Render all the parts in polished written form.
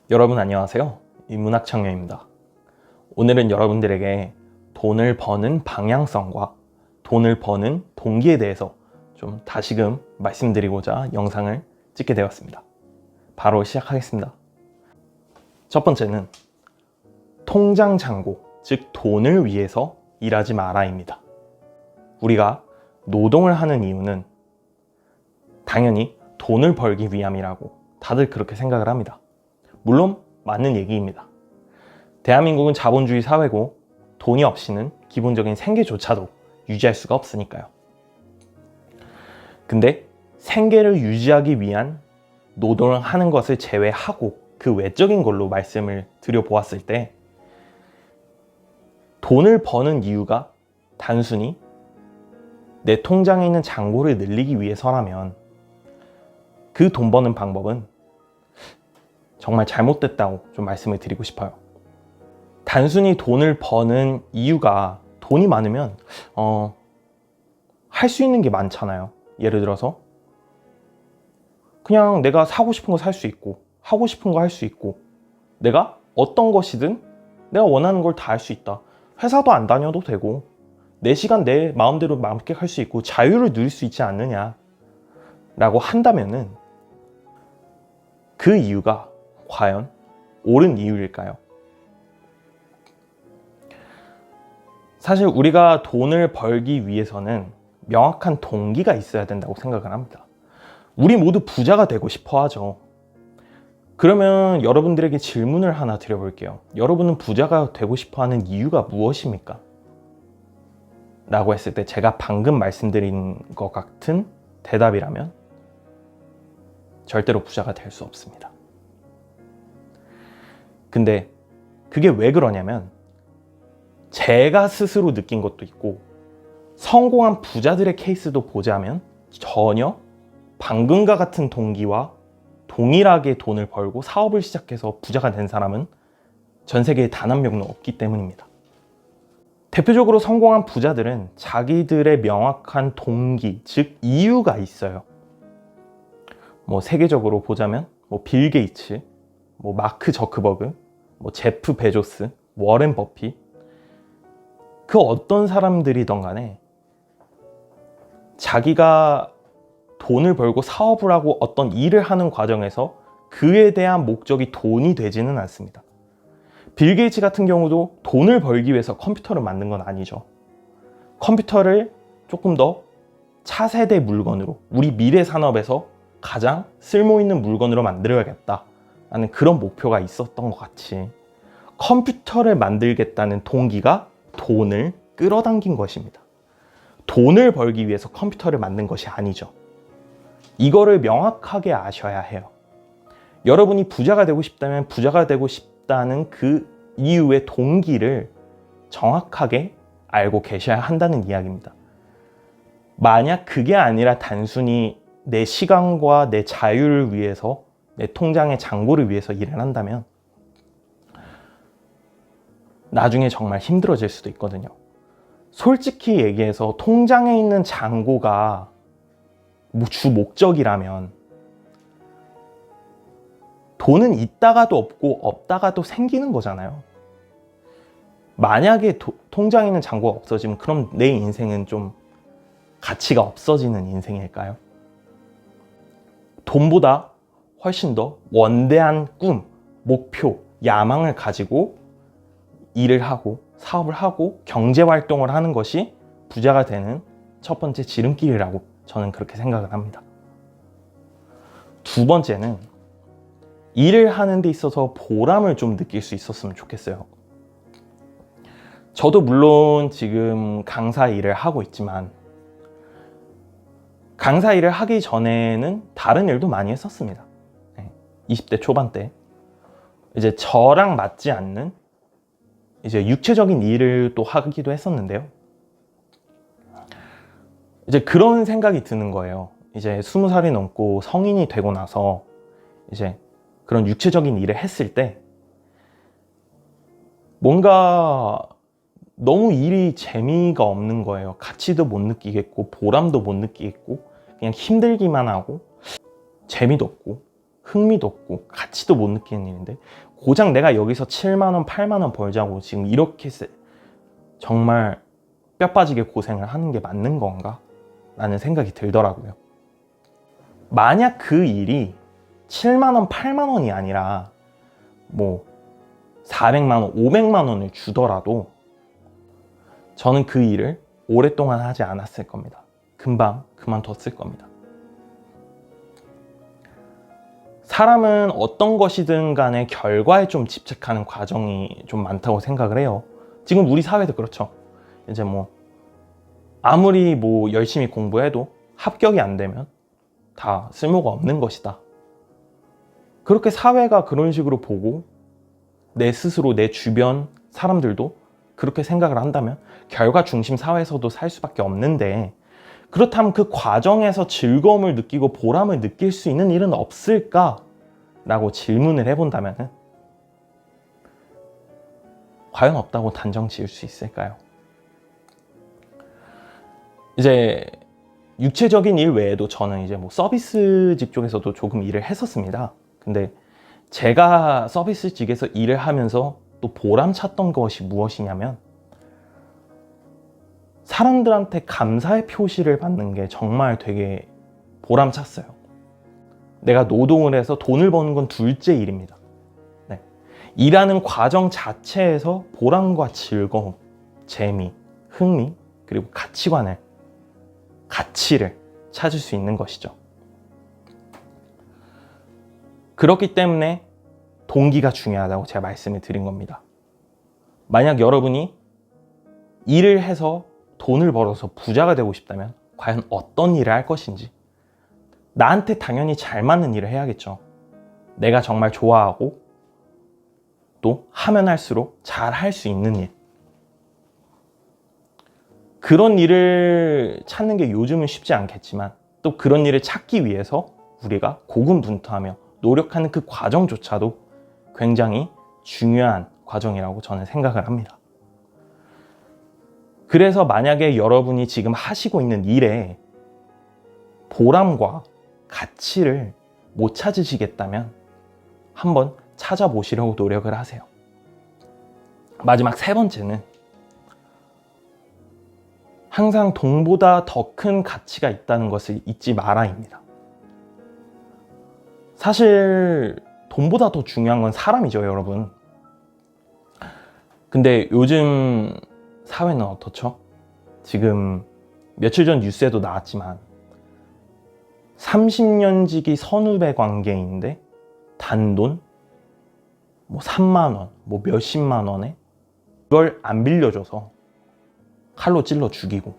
여러분 안녕하세요. 인문학청년입니다. 오늘은 여러분들에게 돈을 버는 방향성과 돈을 버는 동기에 대해서 좀 다시금 말씀드리고자 영상을 찍게 되었습니다. 바로 시작하겠습니다. 첫 번째는 통장 잔고, 즉 돈을 위해서 일하지 마라입니다. 우리가 노동을 하는 이유는 당연히 돈을 벌기 위함이라고 다들 그렇게 생각을 합니다. 물론 맞는 얘기입니다. 대한민국은 자본주의 사회고 돈이 없이는 기본적인 생계조차도 유지할 수가 없으니까요. 근데 생계를 유지하기 위한 노동을 하는 것을 제외하고 그 외적인 걸로 말씀을 드려보았을 때 돈을 버는 이유가 단순히 내 통장에 있는 잔고를 늘리기 위해서라면 그 돈 버는 방법은 정말 잘못됐다고 좀 말씀을 드리고 싶어요. 단순히 돈을 버는 이유가 돈이 많으면 할 수 있는 게 많잖아요. 예를 들어서 그냥 내가 사고 싶은 거 살 수 있고 하고 싶은 거 할 수 있고 내가 어떤 것이든 내가 원하는 걸 다 할 수 있다. 회사도 안 다녀도 되고 내 시간 내 마음대로 만끽할 수 있고 자유를 누릴 수 있지 않느냐 라고 한다면은 그 이유가 과연 옳은 이유일까요? 사실 우리가 돈을 벌기 위해서는 명확한 동기가 있어야 된다고 생각을 합니다. 우리 모두 부자가 되고 싶어 하죠. 그러면 여러분들에게 질문을 하나 드려볼게요. 여러분은 부자가 되고 싶어 하는 이유가 무엇입니까? 라고 했을 때 제가 방금 말씀드린 것 같은 대답이라면 절대로 부자가 될 수 없습니다. 근데 그게 왜 그러냐면 제가 스스로 느낀 것도 있고 성공한 부자들의 케이스도 보자면 전혀 방금과 같은 동기와 동일하게 돈을 벌고 사업을 시작해서 부자가 된 사람은 전 세계에 단 한 명도 없기 때문입니다. 대표적으로 성공한 부자들은 자기들의 명확한 동기, 즉 이유가 있어요. 세계적으로 보자면 빌 게이츠, 마크 저크버그, 제프 베조스, 워렌 버핏, 그 어떤 사람들이든 간에 자기가 돈을 벌고 사업을 하고 어떤 일을 하는 과정에서 그에 대한 목적이 돈이 되지는 않습니다. 빌 게이츠 같은 경우도 돈을 벌기 위해서 컴퓨터를 만든 건 아니죠. 컴퓨터를 조금 더 차세대 물건으로 우리 미래 산업에서 가장 쓸모있는 물건으로 만들어야겠다 라는 그런 목표가 있었던 것 같이 컴퓨터를 만들겠다는 동기가 돈을 끌어당긴 것입니다. 돈을 벌기 위해서 컴퓨터를 만든 것이 아니죠. 이거를 명확하게 아셔야 해요. 여러분이 부자가 되고 싶다면 부자가 되고 싶다는 그 이유의 동기를 정확하게 알고 계셔야 한다는 이야기입니다. 만약 그게 아니라 단순히 내 시간과 내 자유를 위해서 내 통장의 잔고를 위해서 일을 한다면 나중에 정말 힘들어질 수도 있거든요. 솔직히 얘기해서 통장에 있는 잔고가 주 목적이라면 돈은 있다가도 없고 없다가도 생기는 거잖아요. 만약에 통장에 있는 잔고가 없어지면 그럼 내 인생은 좀 가치가 없어지는 인생일까요? 돈보다 훨씬 더 원대한 꿈, 목표, 야망을 가지고 일을 하고 사업을 하고 경제활동을 하는 것이 부자가 되는 첫 번째 지름길이라고 저는 그렇게 생각을 합니다. 두 번째는 일을 하는 데 있어서 보람을 좀 느낄 수 있었으면 좋겠어요. 저도 물론 지금 강사 일을 하고 있지만 강사 일을 하기 전에는 다른 일도 많이 했었습니다. 20대 초반 때 이제 저랑 맞지 않는 이제 육체적인 일을 또 하기도 했었는데요. 이제 그런 생각이 드는 거예요. 이제 20살이 넘고 성인이 되고 나서 이제 그런 육체적인 일을 했을 때 뭔가 너무 일이 재미가 없는 거예요. 가치도 못 느끼겠고 보람도 못 느끼겠고 그냥 힘들기만 하고 재미도 없고 흥미도 없고 가치도 못 느끼는 일인데 고작 내가 여기서 7만 원, 8만 원 벌자고 지금 이렇게 정말 뼈 빠지게 고생을 하는 게 맞는 건가? 라는 생각이 들더라고요. 만약 그 일이 7만 원, 8만 원이 아니라 뭐 400만 원, 500만 원을 주더라도 저는 그 일을 오랫동안 하지 않았을 겁니다. 금방 그만뒀을 겁니다. 사람은 어떤 것이든 간에 결과에 좀 집착하는 과정이 좀 많다고 생각을 해요. 지금 우리 사회도 그렇죠. 이제 뭐 아무리 뭐 열심히 공부해도 합격이 안 되면 다 쓸모가 없는 것이다. 그렇게 사회가 그런 식으로 보고 내 스스로 내 주변 사람들도 그렇게 생각을 한다면 결과 중심 사회에서도 살 수밖에 없는데, 그렇다면 그 과정에서 즐거움을 느끼고 보람을 느낄 수 있는 일은 없을까? 라고 질문을 해본다면 과연 없다고 단정 지을 수 있을까요? 이제 육체적인 일 외에도 저는 이제 뭐 서비스직 쪽에서도 조금 일을 했었습니다. 근데 제가 서비스직에서 일을 하면서 또 보람찼던 것이 무엇이냐면 사람들한테 감사의 표시를 받는 게 정말 되게 보람찼어요. 내가 노동을 해서 돈을 버는 건 둘째 일입니다. 네. 일하는 과정 자체에서 보람과 즐거움, 재미, 흥미, 그리고 가치를 찾을 수 있는 것이죠. 그렇기 때문에 동기가 중요하다고 제가 말씀을 드린 겁니다. 만약 여러분이 일을 해서 돈을 벌어서 부자가 되고 싶다면 과연 어떤 일을 할 것인지, 나한테 당연히 잘 맞는 일을 해야겠죠. 내가 정말 좋아하고 또 하면 할수록 잘 할 수 있는 일, 그런 일을 찾는 게 요즘은 쉽지 않겠지만 또 그런 일을 찾기 위해서 우리가 고군분투하며 노력하는 그 과정조차도 굉장히 중요한 과정이라고 저는 생각을 합니다. 그래서 만약에 여러분이 지금 하시고 있는 일에 보람과 가치를 못 찾으시겠다면 한번 찾아보시려고 노력을 하세요. 마지막 세 번째는 항상 돈보다 더 큰 가치가 있다는 것을 잊지 마라입니다. 사실 돈보다 더 중요한 건 사람이죠, 여러분. 근데 요즘 사회는 어떻죠? 지금 며칠 전 뉴스에도 나왔지만 30년지기 선후배 관계인데 단돈 뭐 3만 원, 뭐 몇십만 원에 그걸 안 빌려줘서 칼로 찔러 죽이고,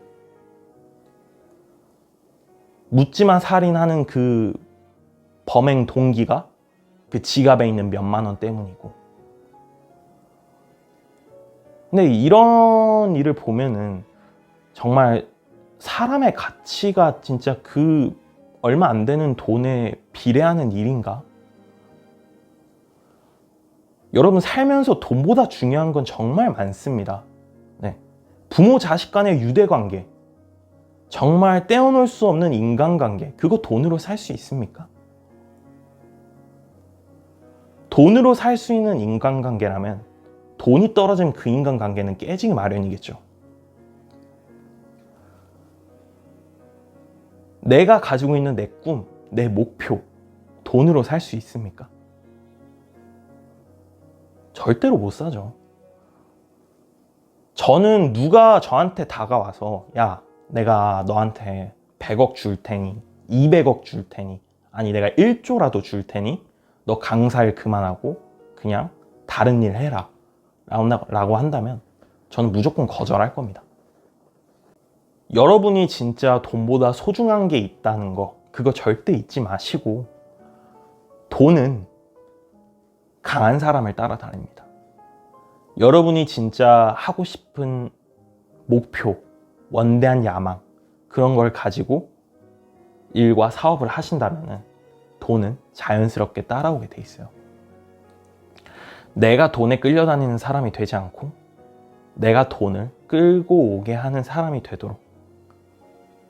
묻지마 살인하는 그 범행 동기가 그 지갑에 있는 몇만 원 때문이고. 근데 이런 일을 보면은 정말 사람의 가치가 진짜 그 얼마 안 되는 돈에 비례하는 일인가? 여러분, 살면서 돈보다 중요한 건 정말 많습니다. 네. 부모 자식 간의 유대관계, 정말 떼어놓을 수 없는 인간관계, 그거 돈으로 살 수 있습니까? 돈으로 살 수 있는 인간관계라면 돈이 떨어지면 그 인간관계는 깨지기 마련이겠죠. 내가 가지고 있는 내 꿈, 내 목표, 돈으로 살 수 있습니까? 절대로 못 사죠. 저는 누가 저한테 다가와서 야, 내가 너한테 100억 줄 테니, 200억 줄 테니, 아니 내가 1조라도 줄 테니 너 강사일 그만하고 그냥 다른 일 해라 라고 한다면 저는 무조건 거절할 겁니다. 여러분이 진짜 돈보다 소중한 게 있다는 거, 그거 절대 잊지 마시고, 돈은 강한 사람을 따라다닙니다. 여러분이 진짜 하고 싶은 목표, 원대한 야망, 그런 걸 가지고 일과 사업을 하신다면 돈은 자연스럽게 따라오게 돼 있어요. 내가 돈에 끌려다니는 사람이 되지 않고 내가 돈을 끌고 오게 하는 사람이 되도록,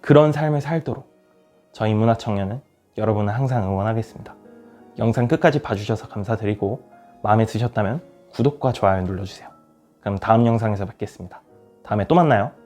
그런 삶을 살도록 저희 문화청년은 여러분을 항상 응원하겠습니다. 영상 끝까지 봐주셔서 감사드리고 마음에 드셨다면 구독과 좋아요 눌러주세요. 그럼 다음 영상에서 뵙겠습니다. 다음에 또 만나요.